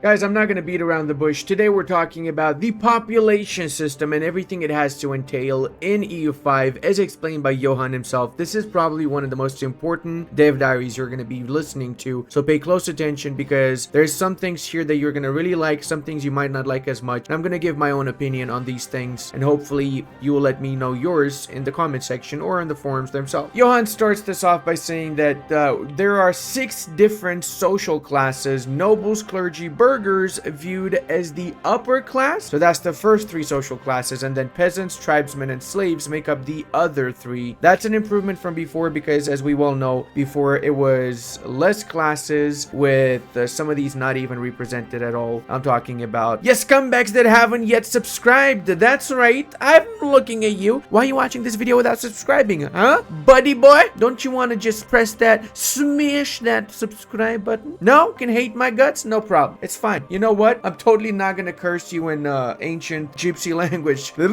Guys, I'm not going to beat around the bush. Today we're talking about the population system and everything it has to entail in EU5 as explained by Johan himself. This is probably one of the most important dev diaries you're going to be listening to, so pay close attention because there's some things here that you're going to really like, some things you might not like as much. And I'm going to give my own opinion on these things, and hopefully you will let me know yours in the comment section or in the forums themselves. Johan starts this off by saying that there are 6 different social classes: nobles, clergy, burghers viewed as the upper class. So that's the first 3 social classes, and then peasants, tribesmen, and slaves make up the other 3. That's an improvement from before because, as we well know, before it was less classes with some of these not even represented at all. I'm talking about, yes, scumbags that haven't yet subscribed. That's right, I'm looking at you. Why are you watching this video without subscribing, huh? Buddy boy, don't you want to just press that, smash that subscribe button? No? Can hate my guts? No problem. It's fine. You know what? I'm totally not gonna curse you in ancient gypsy language. I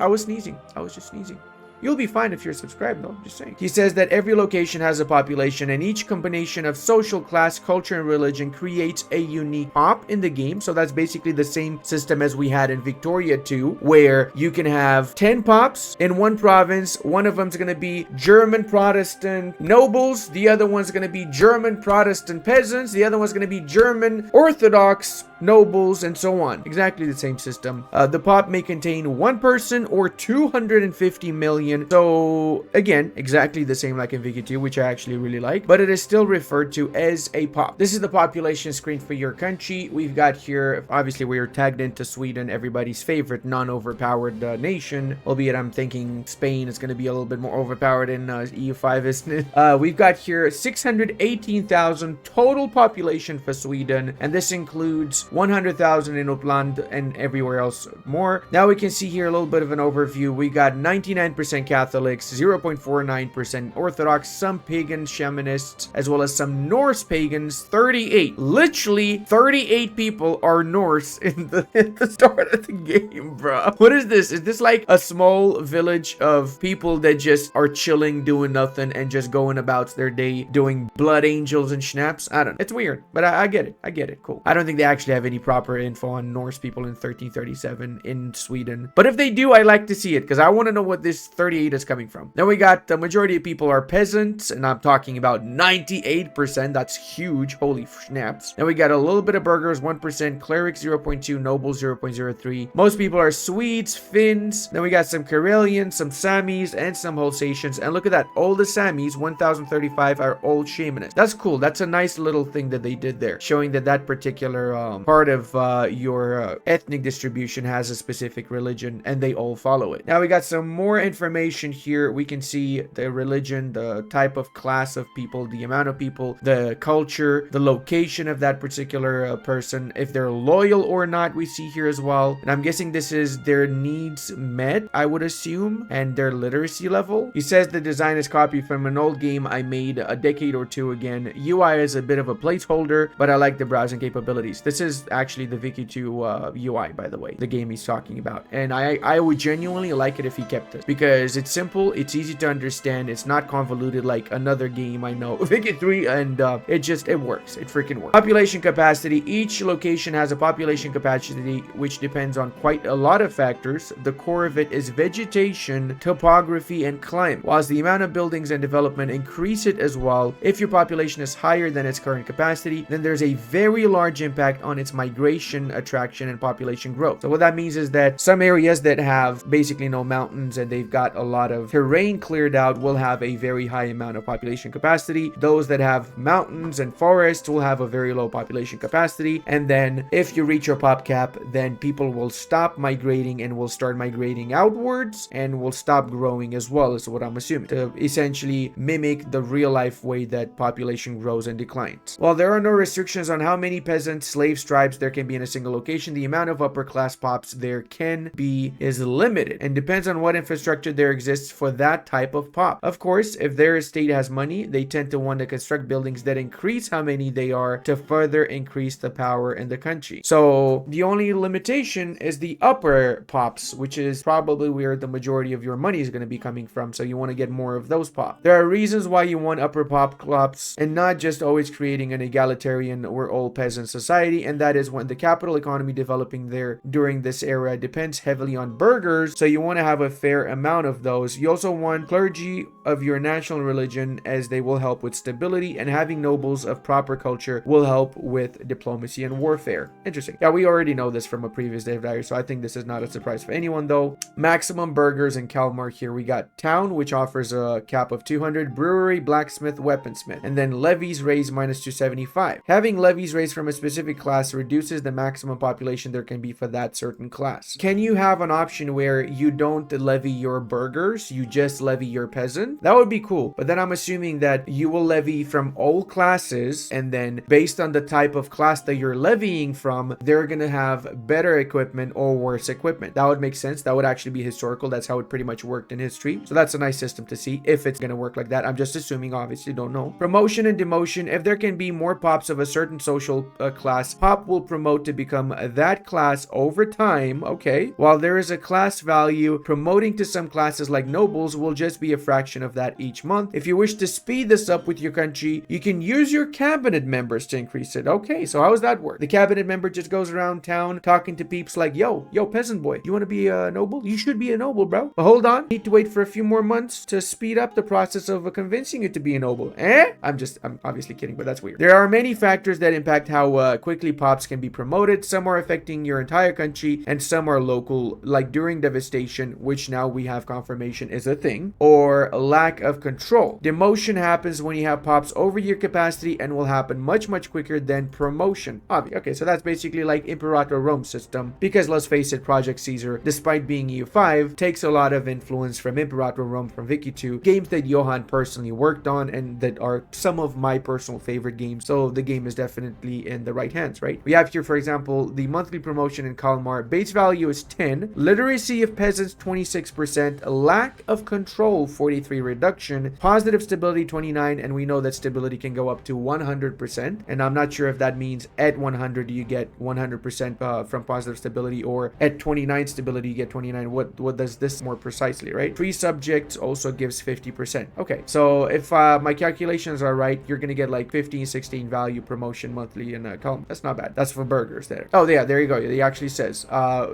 was sneezing. I was just sneezing. You'll be fine if you're subscribed, though. I'm just saying. He says that every location has a population, and each combination of social, class, culture, and religion creates a unique pop in the game. So that's basically the same system as we had in Victoria 2, where you can have 10 pops in one province. One of them's going to be German Protestant nobles. The other one's going to be German Protestant peasants. The other one's going to be German Orthodox nobles, and so on. Exactly the same system. The pop may contain 1 person or 250 million. So again, exactly the same like in Vicky 2, which I actually really like, but it is still referred to as a pop. This is the population screen for your country. We've got here, obviously we are tagged into Sweden, everybody's favorite non-overpowered nation, albeit I'm thinking Spain is going to be a little bit more overpowered in EU5, isn't it? We've got here 618,000 total population for Sweden, and this includes 100,000 in Uppland and everywhere else more. Now we can see here a little bit of an overview. We got 99% Catholics, 0.49% Orthodox, some pagan shamanists, as well as some Norse pagans, 38. Literally 38 people are Norse in at the start of the game, bro. What is this? Is this like a small village of people that just are chilling, doing nothing, and just going about their day doing blood angels and schnapps? I don't know. It's weird, but I get it. I get it. Cool. I don't think they actually have any proper info on Norse people in 1337 in Sweden. But if they do, I like to see it because I want to know what this 38 is coming from. Then we got the majority of people are peasants, and I'm talking about 98%. That's huge. Holy snaps. Then we got a little bit of burghers, 1%, clerics 0.2, nobles 0.03. Most people are Swedes, Finns. Then we got some Karelians, some Samis, and some Holsatians. And look at that. All the Samis, 1,035, are old shamanists. That's cool. That's a nice little thing that they did there, showing that that particular part of your ethnic distribution has a specific religion, and they all follow it. Now we got some more information here. We can see the religion, the type of class of people, the amount of people, the culture, the location of that particular person, if they're loyal or not, we see here as well. And I'm guessing this is their needs met, I would assume, and their literacy level. He says the design is copied from an old game I made a decade or 2 again. UI is a bit of a placeholder, but I like the browsing capabilities. This is actually the Vicky 2 UI, by the way, the game he's talking about. And I would genuinely like it if he kept it because it's simple, it's easy to understand, it's not convoluted like another game I know, Vicky 3, and it works. It freaking works. Population capacity. Each location has a population capacity which depends on quite a lot of factors. The core of it is vegetation, topography, and climate. Whilst the amount of buildings and development increase it as well, if your population is higher than its current capacity, then there's a very large impact on its migration, attraction, and population growth. So what that means is that some areas that have basically no mountains and they've got a lot of terrain cleared out will have a very high amount of population capacity. Those that have mountains and forests will have a very low population capacity. And then if you reach your pop cap, then people will stop migrating and will start migrating outwards and will stop growing as well, is what I'm assuming, to essentially mimic the real life way that population grows and declines. While there are no restrictions on how many peasants, slaves, tribes there can be in a single location, the amount of upper class pops there can be is limited and depends on what infrastructure there exists for that type of pop. Of course, if their state has money, they tend to want to construct buildings that increase how many they are to further increase the power in the country. So the only limitation is the upper pops, which is probably where the majority of your money is going to be coming from. So you want to get more of those pop. There are reasons why you want upper pops and not just always creating an egalitarian or all peasant society, and that is when the capital economy developing there during this era depends heavily on burghers, so you want to have a fair amount of those. You also want clergy of your national religion, as they will help with stability, and having nobles of proper culture will help with diplomacy and warfare. Interesting. Yeah, we already know this from a previous Dave Diary, so I think this is not a surprise for anyone though. Maximum burghers in Kalmar here. We got town, which offers a cap of 200, brewery, blacksmith, weaponsmith, and then levies raised minus 275. Having levies raised from a specific class reduces the maximum population there can be for that certain class. Can you have an option where you don't levy your burghers, you just levy your peasant? That would be cool, but then I'm assuming that you will levy from all classes, and then based on the type of class that you're levying from, they're gonna have better equipment or worse equipment. That would make sense. That would actually be historical. That's how it pretty much worked in history. So that's a nice system to see if it's gonna work like that. I'm just assuming, obviously don't know. Promotion and demotion. If there can be more pops of a certain social class, pop will promote to become that class over time. Okay. While there is a class value, promoting to some classes like nobles will just be a fraction of that each month. If you wish to speed this up with your country, you can use your cabinet members to increase it. Okay, so how does that work? The cabinet member just goes around town talking to peeps like, yo, peasant boy, you want to be a noble? You should be a noble, bro. But hold on, need to wait for a few more months to speed up the process of convincing you to be a noble. I'm obviously kidding, but that's weird. There are many factors that impact how quickly pops can be promoted. Some are affecting your entire country, and some are local, like during devastation, which now we have confirmation is a thing, or a lack of control. Demotion happens when you have pops over your capacity and will happen much quicker than promotion. Okay, so that's basically like Imperator Rome system, because let's face it, Project Caesar, despite being EU5, takes a lot of influence from Imperator Rome from Wiki 2, games that Johan personally worked on and that are some of my personal favorite games. So the game is definitely in the right hands, right? We have here, for example, the monthly promotion in Kalmar. Base value is 10, literacy of peasants 26%, lack of control 43 reduction, positive stability 29, and we know that stability can go up to 100%, and I'm not sure if that means at 100 you get 100% from positive stability, or at 29 stability you get 29. What does this more precisely, right? Free subjects also gives 50%. Okay, so if my calculations are right, you're gonna get like 15, 16 value promotion monthly in Kalmar. That's not bad. That's for burgers there. Oh yeah, there you go. It actually says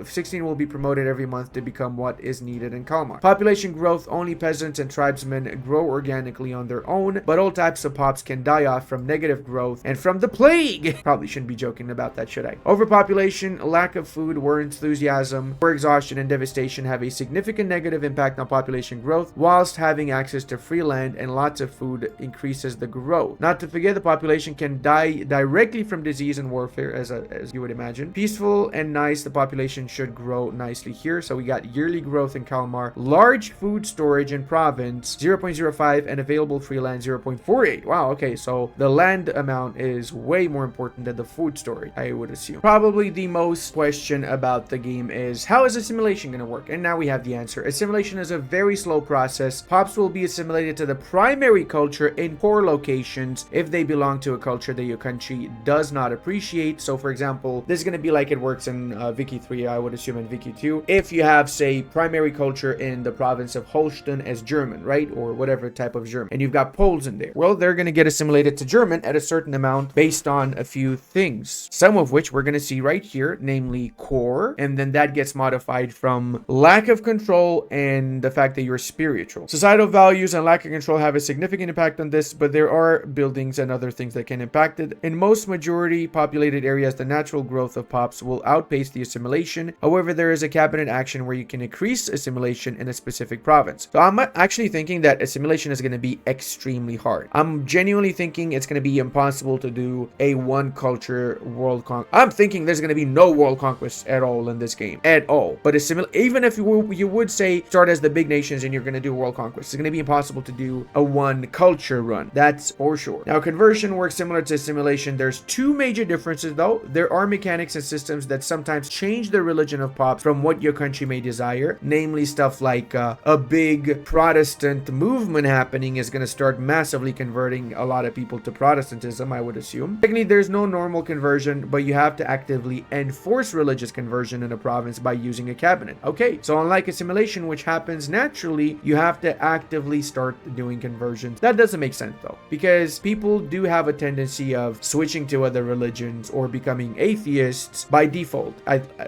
16 will be promoted every month to become what is needed in Kalmar. Population growth, only peasants and tribesmen grow organically on their own, but all types of pops can die off from negative growth and from the plague. Probably shouldn't be joking about that, should I? Overpopulation, lack of food, war enthusiasm, war exhaustion, and devastation have a significant negative impact on population growth, whilst having access to free land and lots of food increases the growth. Not to forget, the population can die directly from disease and warfare, as you would imagine. Peaceful and nice, the population should grow nicely here. So we got yearly growth in Kalmar, large food storage in province 0.05, and available free land 0.48. Wow, okay, so the land amount is way more important than the food storage, I would assume. Probably the most question about the game is, how is assimilation going to work? And now we have the answer. Assimilation is a very slow process. Pops will be assimilated to the primary culture in core locations if they belong to a culture that your country does not appreciate. So for example, this is going to be like it works in Wiki 3, I would assume, in Wiki 2. If you have, say, primary culture in the province of Holstein as German, right? Or whatever type of German, and you've got Poles in there. Well, they're going to get assimilated to German at a certain amount based on a few things, some of which we're going to see right here, namely core, and then that gets modified from lack of control and the fact that you're spiritual. Societal values and lack of control have a significant impact on this, but there are buildings and other things that can impact it. In most majority populated areas, the natural growth of pops will outpace the assimilation. However, there is a cabinet action where you can increase assimilation in a specific province. So I'm actually thinking that assimilation is going to be extremely hard. I'm genuinely thinking it's going to be impossible to do a one culture world conquest. I'm thinking there's going to be no world conquest at all in this game, at all. But even if you would say start as the big nations and you're going to do world conquest, it's going to be impossible to do a one culture run. That's for sure. Now, conversion works similar to assimilation. There's two major differences though. There are mechanics and systems that sometimes change the religion of pops from what your country may desire, namely stuff like like a big Protestant movement happening is going to start massively converting a lot of people to Protestantism, I would assume. Technically, there's no normal conversion, but you have to actively enforce religious conversion in a province by using a cabinet. Okay, so unlike assimilation, which happens naturally, you have to actively start doing conversions. That doesn't make sense though, because people do have a tendency of switching to other religions or becoming atheists by default,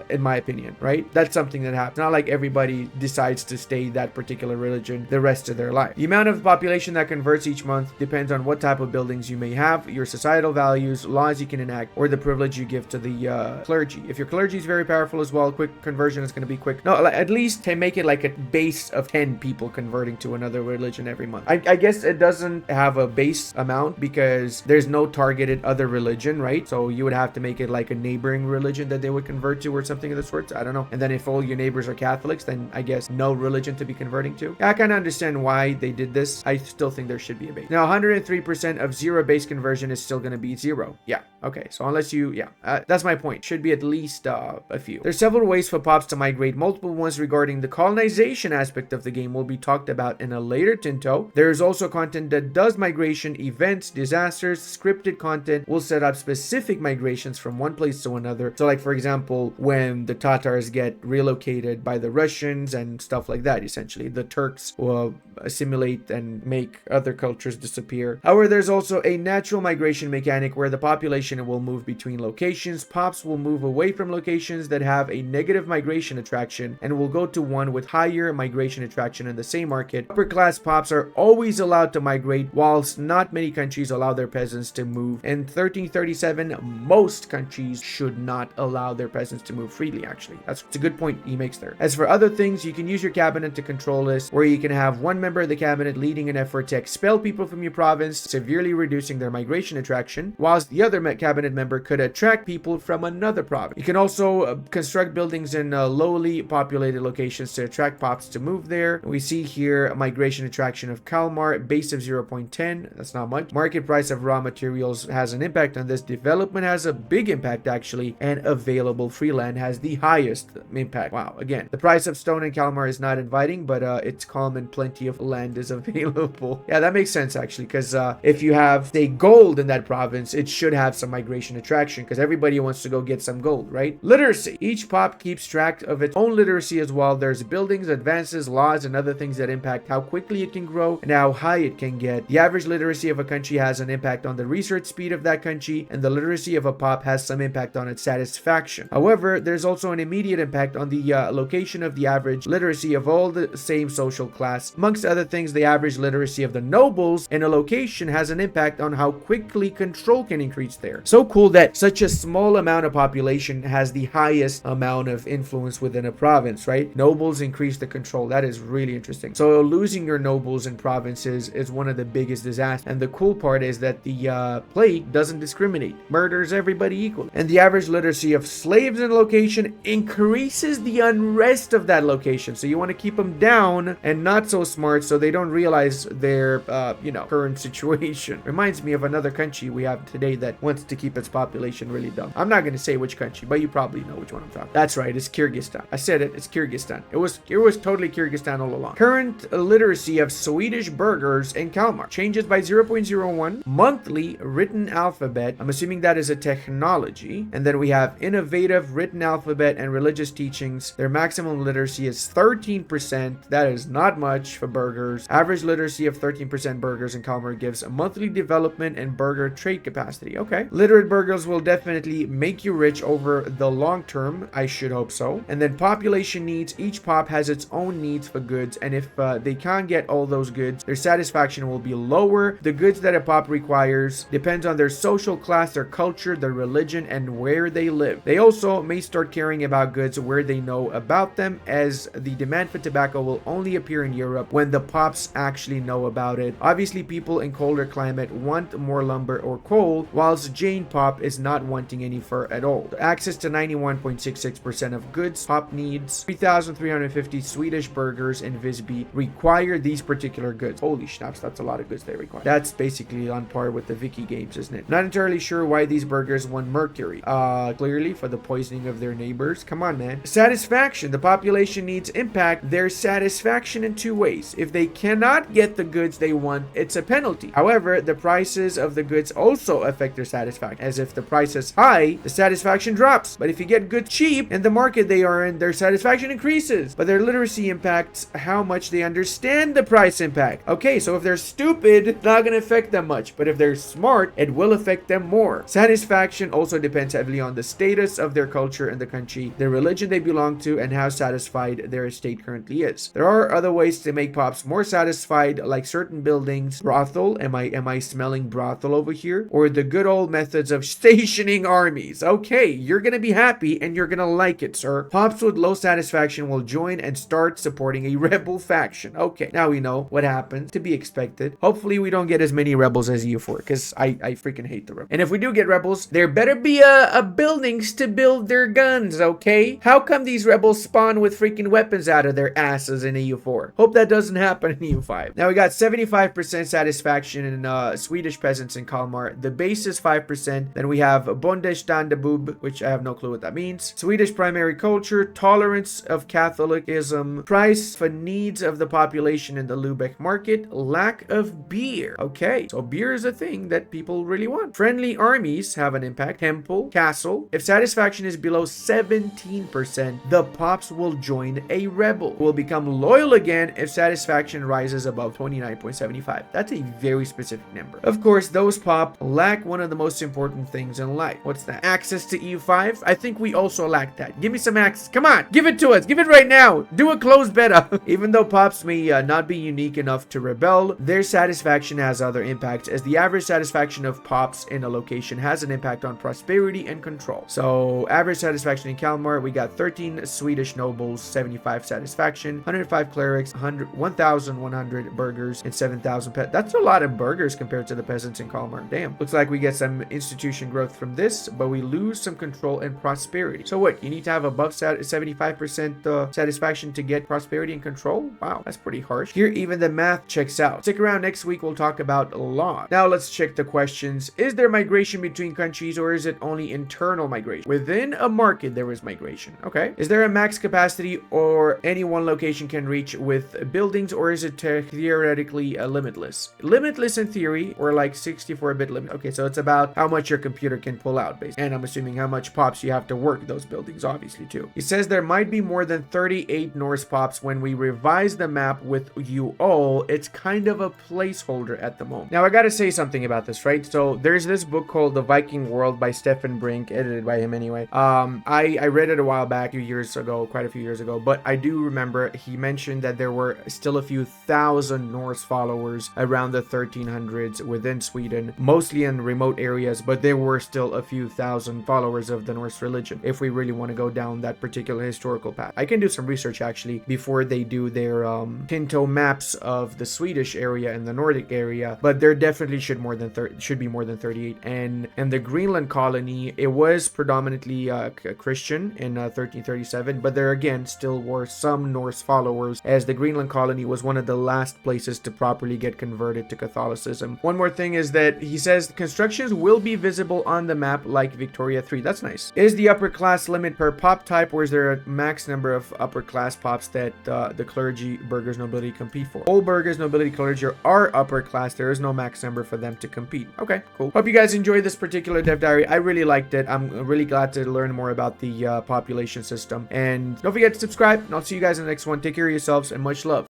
in my opinion, right? That's something that happens. Not like everybody decides to stay that particular religion the rest of their life. The amount of population that converts each month depends on what type of buildings you may have, your societal values, laws you can enact, or the privilege you give to the clergy. If your clergy is very powerful as well, quick conversion is going to be quick. No, at least can make it like a base of 10 people converting to another religion every month. I guess it doesn't have a base amount because there's no targeted other religion, right? So you would have to make it like a neighboring religion that they would convert to or something of the sort. I don't know. And then if all your neighbors are Catholics, then I guess no religion to be converting to. I kind of understand why they did this. I still think there should be a base. Now, 103% of zero base conversion is still going to be zero. Yeah. Okay. So unless you, that's my point. Should be at least a few. There's several ways for pops to migrate. Multiple ones regarding the colonization aspect of the game will be talked about in a later Tinto. There is also content that does migration, events, disasters, scripted content will set up specific migrations from one place to another. So like, for example, when the Tatars get relocated by the Russians and stuff like that, essentially the Turks will assimilate and make other cultures disappear. However, there's also a natural migration mechanic where the population will move between locations. Pops will move away from locations that have a negative migration attraction and will go to one with higher migration attraction in the same market. Upper class pops are always allowed to migrate, whilst not many countries allow their peasants to move. In 1337, most countries should not allow their peasants to move freely, actually. That's a good point he makes there. As for other things, you can use your cabinet to control this, where you can have one member of the cabinet leading an effort to expel people from your province, severely reducing their migration attraction, whilst the other cabinet member could attract people from another province. You can also construct buildings in lowly populated locations to attract pops to move there. We see here a migration attraction of Kalmar, base of 0.10. That's not much. Market price of raw materials has an impact on this. Development has a big impact actually, and available free land has the highest impact. Wow, again, the price of stone in Kalmar is not inviting, but it's calm and plenty of land is available. Yeah, that makes sense actually, because if you have, say, gold in that province, it should have some migration attraction because everybody wants to go get some gold, right? Literacy. Each pop keeps track of its own literacy as well. There's buildings, advances, laws, and other things that impact how quickly it can grow and how high it can get. The average literacy of a country has an impact on the research speed of that country, and the literacy of a pop has some impact on its satisfaction. However, there's also an immediate impact on the location of the average literacy of all the same social class. Amongst other things, the average literacy of the nobles in a location has an impact on how quickly control can increase there. So cool that such a small amount of population has the highest amount of influence within a province, right? Nobles increase the control. That is really interesting. So losing your nobles in provinces is one of the biggest disasters. And the cool part is that the plague doesn't discriminate, murders everybody equally. And the average literacy of slaves in a location increases the unrest of that location. So you want to keep them down and not so smart so they don't realize their current situation. Reminds me of another country we have today that wants to keep its population really dumb. I'm not going to say which country, but you probably know which one I'm talking. That's right, it's Kyrgyzstan. I said it, it's Kyrgyzstan. It was totally Kyrgyzstan all along. Current literacy of Swedish burghers in Kalmar changes by 0.01. Monthly written alphabet, I'm assuming that is a technology. And then we have innovative written alphabet and religious teachings. Their maximum literacy is 13%. That is not much for burghers. Average literacy of 13% burghers in Kalmar gives a monthly development and burgher trade capacity. Okay. Literate burghers will definitely make you rich over the long term. I should hope so. And then population needs. Each pop has its own needs for goods, and if they can't get all those goods, their satisfaction will be lower. The goods that a pop requires depends on their social class, their culture, their religion, and where they live. They also may start caring about goods where they know about them, as the demand for tobacco will only appear in Europe when the pops actually know about it. Obviously, people in colder climate want more lumber or coal, whilst Jane pop is not wanting any fur at all. Access to 91.66% of goods pop needs. 3,350 Swedish burghers in Visby require these particular goods. Holy schnapps, that's a lot of goods they require. That's basically on par with the Vicky games, isn't it? Not entirely sure why these burghers want mercury. Clearly for the poisoning of their neighbors. Come on, man. Satisfaction. The population needs impact impact their satisfaction in two ways. If they cannot get the goods they want, it's a penalty. However, the prices of the goods also affect their satisfaction, as if the price is high, the satisfaction drops. But if you get goods cheap in the market they are in, their satisfaction increases. But their literacy impacts how much they understand the price impact. Okay, so if they're stupid, it's not going to affect them much. But if they're smart, it will affect them more. Satisfaction also depends heavily on the status of their culture in the country, the religion they belong to, and how satisfied their estate currently is. There are other ways to make pops more satisfied, like certain buildings, brothel. Am I smelling brothel over here? Or the good old methods of stationing armies. Okay, you're gonna be happy and you're gonna like it, sir. Pops with low satisfaction will join and start supporting a rebel faction. Okay, now we know what happens, to be expected. Hopefully we don't get as many rebels as EU4, because I freaking hate the rebels. And if we do get rebels, there better be a buildings to build their guns, okay? How come these rebels spawn with freaking weapons out of their asses in EU4? Hope that doesn't happen in EU5. Now we got 75% satisfaction in Swedish peasants in Kalmar. The base is 5%. Then we have Bondestandabub, which I have no clue what that means. Swedish primary culture, tolerance of Catholicism, price for needs of the population in the Lübeck market, lack of beer. Okay, so beer is a thing that people really want. Friendly armies have an impact. Temple, castle. If satisfaction is below 17%, the pops will join a rebel. Will become loyal again if satisfaction rises above 29.75. That's a very specific number. Of course, those pop lack one of the most important things in life. What's that? Access to EU5? I think we also lack that. Give me some access. Come on, give it to us. Give it right now. Do a closed beta. Even though pops may not be unique enough to rebel, their satisfaction has other impacts, as the average satisfaction of pops in a location has an impact on prosperity and control. So average satisfaction in Kalmar, we got 13 Swedish nobles, 75 satisfaction, 105 clerics, 1,100 burghers, and 7,000 pet. That's a lot of burghers compared to the peasants in Kalmar. Damn. Looks like we get some institution growth from this, but we lose some control and prosperity. So what? You need to have above 75% satisfaction to get prosperity and control? Wow, that's pretty harsh. Here, even the math checks out. Stick around, next week we'll talk about law. Now let's check the questions. Is there migration between countries, or is it only internal migration? Within a market, there is migration. Okay. Is there a max capacity or any one location can reach with buildings, or is it theoretically limitless? Limitless in theory, or like 64-bit limit. Okay, so it's about how much your computer can pull out, basically. And I'm assuming how much pops you have to work those buildings, obviously, too. He says there might be more than 38 Norse pops when we revise the map with UO. It's kind of a placeholder at the moment. Now, I gotta say something about this, right? So there's this book called The Viking World by Stefan Brink, edited by him anyway. I read it a while back, quite a few years ago, but I do remember he mentioned that there were still a few thousand Norse followers around the 1300s within Sweden, mostly in remote areas, but there were still a few thousand followers of the Norse religion, if we really want to go down that particular historical path. I can do some research actually before they do their Tinto maps of the Swedish area and the Nordic area, but there definitely should be more than 38. And the Greenland colony, it was predominantly Christian in 1337, but there again still were some Norse followers, as the Greenland colony was one of the last places to properly get converted to Catholicism. One more thing is that he says constructions will be visible on the map like Victoria 3. That's nice. Is the upper class limit per pop type, or is there a max number of upper class pops that the clergy, burghers, nobility compete for? All burghers, nobility, clergy are upper class. There is no max number for them to compete. Okay, cool. Hope you guys enjoyed this particular dev diary. I really liked it. I'm really glad to learn more about the population system. And don't forget to subscribe, and I'll see you guys in the next one. Take care of yourselves, and much love.